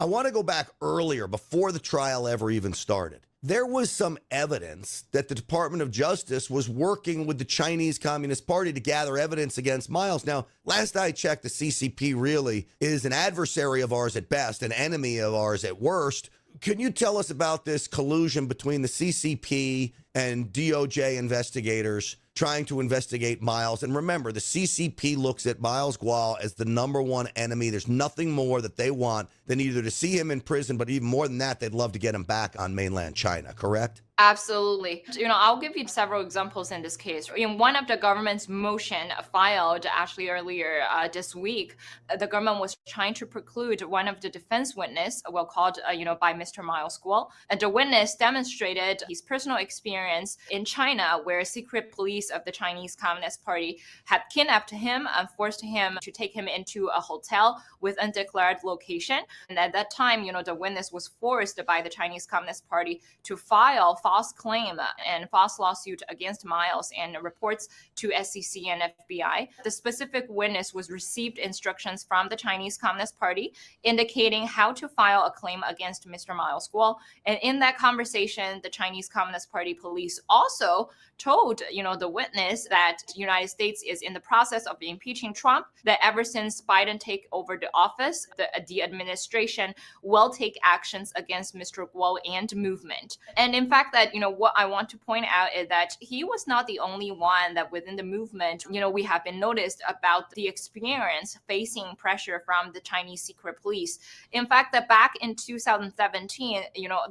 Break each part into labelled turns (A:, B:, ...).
A: I want to go back earlier, before the trial ever even started. There was some evidence that the Department of Justice was working with the Chinese Communist Party to gather evidence against Miles. Now, last I checked, the CCP really is an adversary of ours at best, an enemy of ours at worst. Can you tell us about this collusion between the CCP and DOJ investigators trying to investigate Miles? And remember, the CCP looks at Miles Guo as the number one enemy. There's nothing more that they want than either to see him in prison, but even more than that, they'd love to get him back on mainland China, correct?
B: Absolutely. I'll give you several examples in this case. In one of the government's motion filed actually earlier this week, the government was trying to preclude one of the defense witness, called, by Mr. Miles Guo. And the witness demonstrated his personal experience in China, where secret police of the Chinese Communist Party had kidnapped him and forced him to take him into a hotel with undeclared location. And at that time, the witness was forced by the Chinese Communist Party to file false claim and false lawsuit against Miles and reports to SEC and FBI. The specific witness was received instructions from the Chinese Communist Party indicating how to file a claim against Mr. Miles Guo. And in that conversation, the Chinese Communist Party police also told, the witness that the United States is in the process of impeaching Trump, that ever since Biden take over the office, the administration will take actions against Mr. Guo and movement. And in fact, that, what I want to point out is that he was not the only one that within the movement, we have been noticed about the experience facing pressure from the Chinese secret police. In fact, that back in 2017,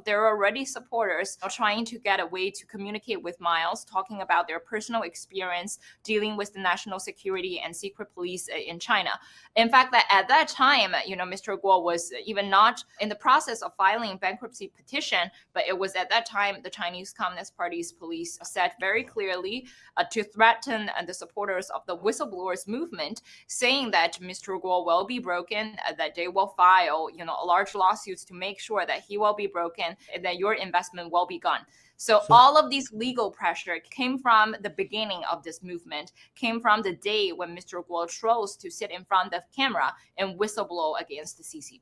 B: there were already supporters trying to get a way to communicate with Miles, talking about their personal experience dealing with the national security and secret police in China. In fact, that at that time, Mr. Guo was even not in the process of filing bankruptcy petition, but it was at that time the Chinese Communist Party's police said very clearly to threaten the supporters of the whistleblowers movement, saying that Mr. Guo will be broken, that they will file, large lawsuits to make sure that he will be broken, and that your investment will be gone. So all of these legal pressure came from the beginning of this movement, came from the day when Mr. Guo chose to sit in front of camera and whistleblow against the CCP.